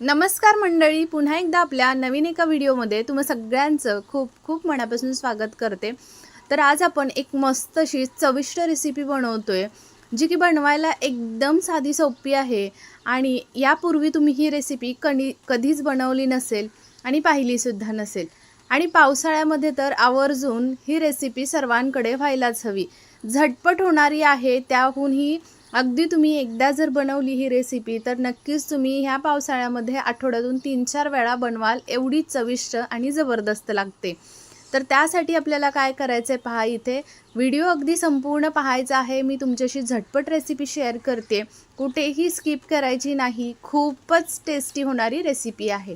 नमस्कार मंडळी, पुन्हा एकदा आपल्या नवीन एका व्हिडिओमध्ये तुम्हा सगळ्यांचं खूप खूप मनापासून स्वागत करते। तर आज आपण एक मस्त अशी चविष्ट रेसिपी बनवतोय, जी की बनवायला एकदम साधी सोपी आहे आणि यापूर्वी तुम्ही ही रेसिपी कधीच बनवली नसेल आणि पाहिली सुद्धा नसेल। आणि पावसाळ्यामध्ये तर आवर्जून ही रेसिपी सर्वांकडे व्हायलाच हवी। झटपट होणारी आहे, त्याहूनही अगदी तुम्ही एकदा जर बनवली ही रेसिपी तर नक्कीच तुम्ही ह्या पावसाळ्यामध्ये आठवड्यातून 3-4 वेळा बनवाल, एवढी चविष्ट आणि जबरदस्त लागते। तर त्यासाठी आपल्याला काय करायचं आहे पहा, इथे व्हिडिओ अगदी संपूर्ण पाहायचा आहे। मी तुमच्याशी झटपट रेसिपी शेअर करते, कुठेही स्किप करायची नाही। खूपच टेस्टी होणारी रेसिपी आहे।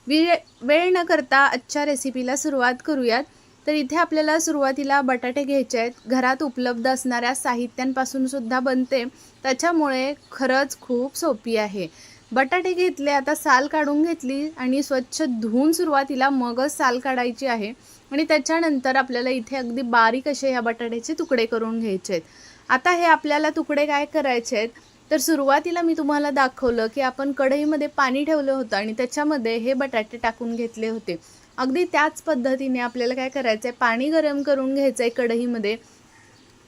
वेळ न करता आजच्या रेसिपीला सुरुवात करूयात। तर इथे आपल्याला सुरुवातीला बटाटे घ्यायचे आहेत। घरात उपलब्ध असणाऱ्या साहित्यांपासून सुद्धा बनते, त्याच्यामुळे खरंच खूप सोपी आहे। बटाटे घेतले, आता साल काढून घेतली आणि स्वच्छ धुवून सुरुवातीला मगच साल काढायची आहे। आणि त्याच्यानंतर आपल्याला इथे अगदी बारीक असे ह्या बटाट्याचे तुकडे करून घ्यायचे आहेत। आता हे आपल्याला तुकडे काय करायचे आहेत, तर सुरुवातीला मी तुम्हाला दाखवलं की आपण कढईमध्ये पाणी ठेवलं होतं आणि त्याच्यामध्ये हे बटाटे टाकून घेतले होते। अगदी त्याच पद्धतीने आपल्याला काय करायचं आहे, पाणी गरम करून घ्यायचं आहे कढईमध्ये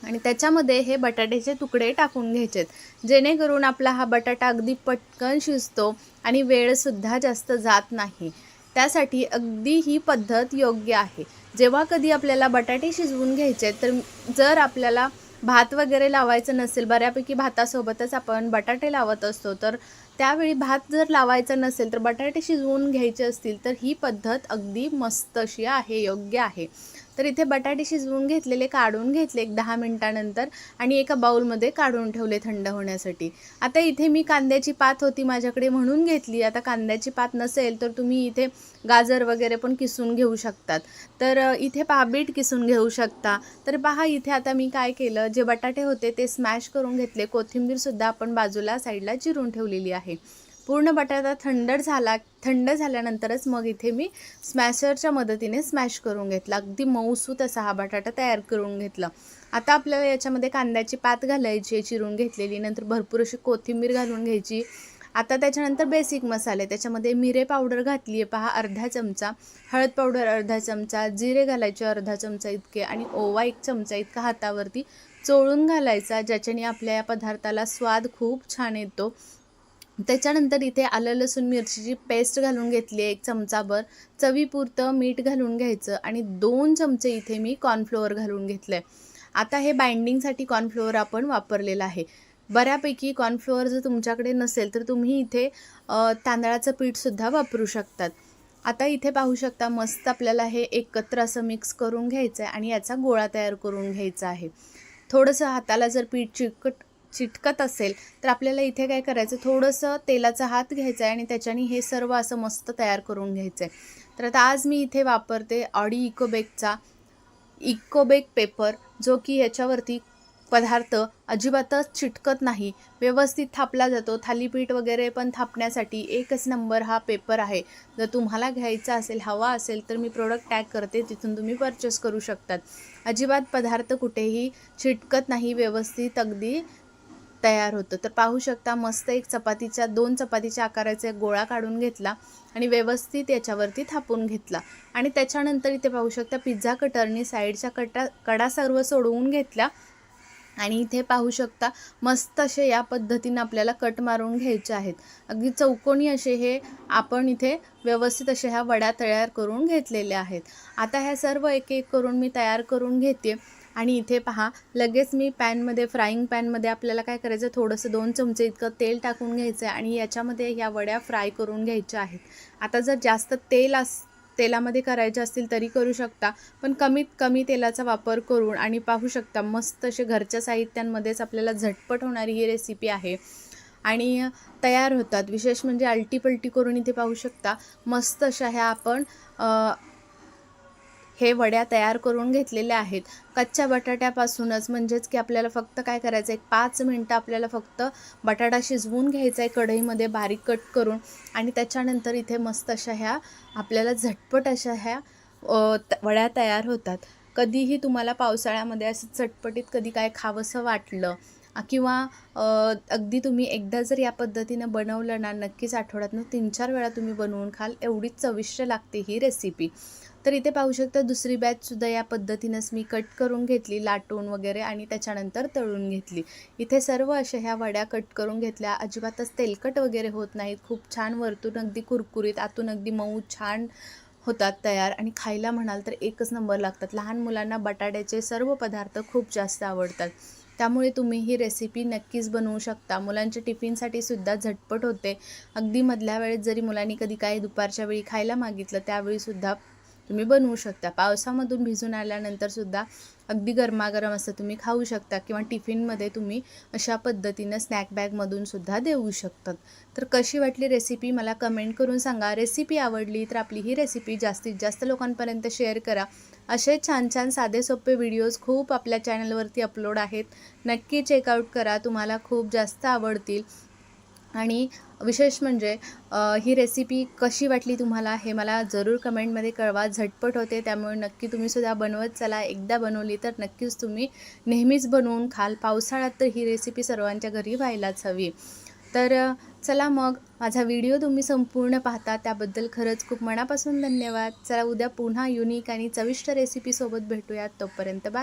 आणि त्याच्यामध्ये हे बटाट्याचे तुकडे टाकून घ्यायचे आहेत, जेणेकरून आपला हा बटाटा अगदी पटकन शिजतो आणि वेळसुद्धा जास्त जात नाही। त्यासाठी अगदी ही पद्धत योग्य आहे। जेव्हा कधी आपल्याला बटाटे शिजवून घ्यायचे तर जर आपल्याला भात वगैरे लावायचं नसेल, बऱ्यापैकी भातासोबतच आपण बटाटे लावत असतो, तर त्यावेळी भात जर लावायचा नसेल तर बटाटे शिजवून घ्यायचे असतील तर ही पद्धत अगदी मस्त अशी आहे, योग्य आहे। तर इथे बटाटे शिजवून घेतलेले काढून घेतले एक 10 मिनिटानंतर आणि एका बाउलमध्ये काढून ठेवले थंड होण्यासाठी। आता इथे मी कांद्याची पात होती माझ्याकडे म्हणून घेतली। आता कांद्याची पात नसेल तर तुम्ही इथे गाजर वगैरे पण किसून घेऊ शकतात। तर इथे पहा बीट किसून घेऊ शकता। तर पहा इथे आता मी काय केलं, जे बटाटे होते ते स्मॅश करून घेतले। कोथिंबीरसुद्धा आपण बाजूला साईडला चिरून ठेवलेली आहे। पूर्ण बटाटा थंड झाल्यानंतरच मग इथे मी स्मॅशरच्या मदतीने स्मॅश करून घेतला। अगदी मऊसूत असा हा बटाटा तयार करून घेतला। आता आपल्याला याच्यामध्ये कांद्याची पात घालायची आहे चिरून घेतलेली, नंतर भरपूर अशी कोथिंबीर घालून घ्यायची। आता त्याच्यानंतर बेसिक मसाले, त्याच्यामध्ये मिरे पावडर घातली आहे पहा अर्धा चमचा, हळद पावडर अर्धा चमचा, जिरे घालायचे अर्धा चमचा इतके आणि ओवा 1 चमचा इतका हातावरती चोळून घालायचा, ज्याच्याने आपल्या या पदार्थाला स्वाद खूप छान येतो। त्याच्यानंतर इथे आलं लसूण मिरचीची पेस्ट घालून घेतली आहे 1 चमचाभर, चवीपुरतं मीठ घालून घ्यायचं आणि 2 चमचे इथे मी कॉर्नफ्लोअर घालून घेतलं आहे। आता हे बाइंडिंगसाठी कॉर्नफ्लोअर आपण वापरलेलं आहे। बऱ्यापैकी कॉर्नफ्लोअर जर तुमच्याकडे नसेल तर तुम्ही इथे तांदळाचं पीठसुद्धा वापरू शकतात। आता इथे पाहू शकता मस्त आपल्याला हे एकत्र असं मिक्स करून घ्यायचं आहे आणि याचा गोळा तयार करून घ्यायचा आहे। थोडंसं हाताला जर पीठ चिटकत असेल तर आपल्याला इथे काय करायचं, थोडंसं तेलाचा हात घ्यायचा आहे आणि त्याच्याने हे सर्व असं मस्त तयार करून घ्यायचं आहे। तर आता आज मी इथे वापरते ऑडी इकोबेक पेपर, जो की ह्याच्यावरती पदार्थ अजिबातच चिटकत नाही, व्यवस्थित थापला जातो। थालीपीठ वगैरे पण थापण्यासाठी एकच नंबर हा पेपर आहे। जर तुम्हाला घ्यायचा असेल, हवा असेल तर मी प्रोडक्ट टॅग करते, तिथून तुम्ही परचेस करू शकतात। अजिबात पदार्थ कुठेही चिटकत नाही, व्यवस्थित अगदी तयार होतं। तर पाहू शकता मस्त एक 2 चपातीच्या आकाराचा एक गोळा काढून घेतला आणि व्यवस्थित याच्यावरती थापून घेतला आणि त्याच्यानंतर इथे पाहू शकता पिझ्झा कटरनी साईडच्या कडा सर्व सोडवून घेतल्या आणि इथे पाहू शकता मस्त असे या पद्धतीने आपल्याला कट मारून घ्यायचे आहेत। अगदी चौकोनी असे हे आपण इथे व्यवस्थित अशा ह्या वड्या तयार करून घेतलेल्या आहेत। आता ह्या सर्व एक एक करून मी तयार करून घेते आणि इथे पहा लगेच मी फ्राईंग पॅनमध्ये आपल्याला काय करायचं, थोडंसं 2 चमचे इतकं तेल टाकून घ्यायचं आहे आणि याच्यामध्ये ह्या वड्या फ्राय करून घ्यायच्या आहेत। आता जर जास्त तेलामध्ये करायचे असतील तरी करू शकता, पण कमीत कमी तेलाचा वापर करून आणि पाहू शकता मस्त असे घरच्या साहित्यांमध्येच आपल्याला झटपट होणारी ही रेसिपी आहे आणि तयार होतात। विशेष म्हणजे आलटीपलटी करून इथे पाहू शकता मस्त अशा ह्या आपण हे वड्या तयार करून घेतलेल्या आहेत कच्च्या बटाट्यापासूनच। म्हणजेच की आपल्याला फक्त काय करायचं, एक 5 मिनटं आपल्याला फक्त बटाटा शिजवून घ्यायचा आहे कढईमध्ये बारीक कट करून आणि त्याच्यानंतर इथे मस्त अशा ह्या आपल्याला झटपट अशा ह्या वड्या तयार होतात। कधीही तुम्हाला पावसाळ्यामध्ये असं चटपटीत कधी काय खावंसं वाटलं किंवा अगदी तुम्ही एकदा जर या पद्धतीनं बनवलं ना, नक्कीच आठवड्यातनं 3-4 वेळा तुम्ही बनवून खाल, एवढीच चविष्ट लागते ही रेसिपी. तर इथे पाहू शकता दुसरी बॅचसुद्धा या पद्धतीनंच मी कट करून घेतली, लाटून वगैरे आणि त्याच्यानंतर तळून घेतली. इथे सर्व अशा ह्या वड्या कट करून घेतल्या. अजिबातच तेलकट वगैरे होत नाहीत. खूप छान वरतून अगदी कुरकुरीत, आतून अगदी मऊ छान होतात तयार आणि खायला म्हणाल तर एकच नंबर लागतात. लहान मुलांना बटाट्याचे सर्व पदार्थ खूप जास्त आवडतात. त्यामुळे तुम्ही ही रेसिपी नक्कीच बनवू शकता. मुलांच्या टिफिनसाठी सुद्धा झटपट होते. अगदी मधल्या वेळेत जरी मुलांनी कधी काही दुपारच्या वेळी खायला मागितलं त्यावेळीसुद्धा तुम्ही बनवू शकता. पावसामधून भिजून आल्यानंतरसुद्धा अगदी गरमागरम असं तुम्ही खाऊ शकता किंवा टिफिनमध्ये तुम्ही अशा पद्धतीनं स्नॅक बॅगमधूनसुद्धा देऊ शकतात. तर कशी वाटली रेसिपी मला कमेंट करून सांगा. रेसिपी आवडली तर आपली ही रेसिपी जास्तीत जास्त लोकांपर्यंत शेअर करा. असे छान छान साधे सोपे व्हिडिओज खूप आपल्या चॅनलवरती अपलोड आहेत. नक्की चेकआउट करा. तुम्हाला खूप जास्त आवडतील. आणि विशेष म्हणजे ही रेसिपी कशी वाटली तुम्हाला हे मला जरूर कमेंटमध्ये कळवा. झटपट होते त्यामुळे नक्की तुम्हीसुद्धा बनवत चला. एकदा बनवली तर नक्कीच तुम्ही नेहमीच बनवून खाल. पावसाळ्यात तर ही रेसिपी सर्वांच्या घरी व्हायलाच हवी. तर चला मग माझा व्हिडिओ तुम्ही संपूर्ण पाहता त्याबद्दल खरंच खूप मनापासून धन्यवाद. चला उद्या पुन्हा युनिक आणि चविष्ट रेसिपीसोबत भेटूयात. तोपर्यंत बाय.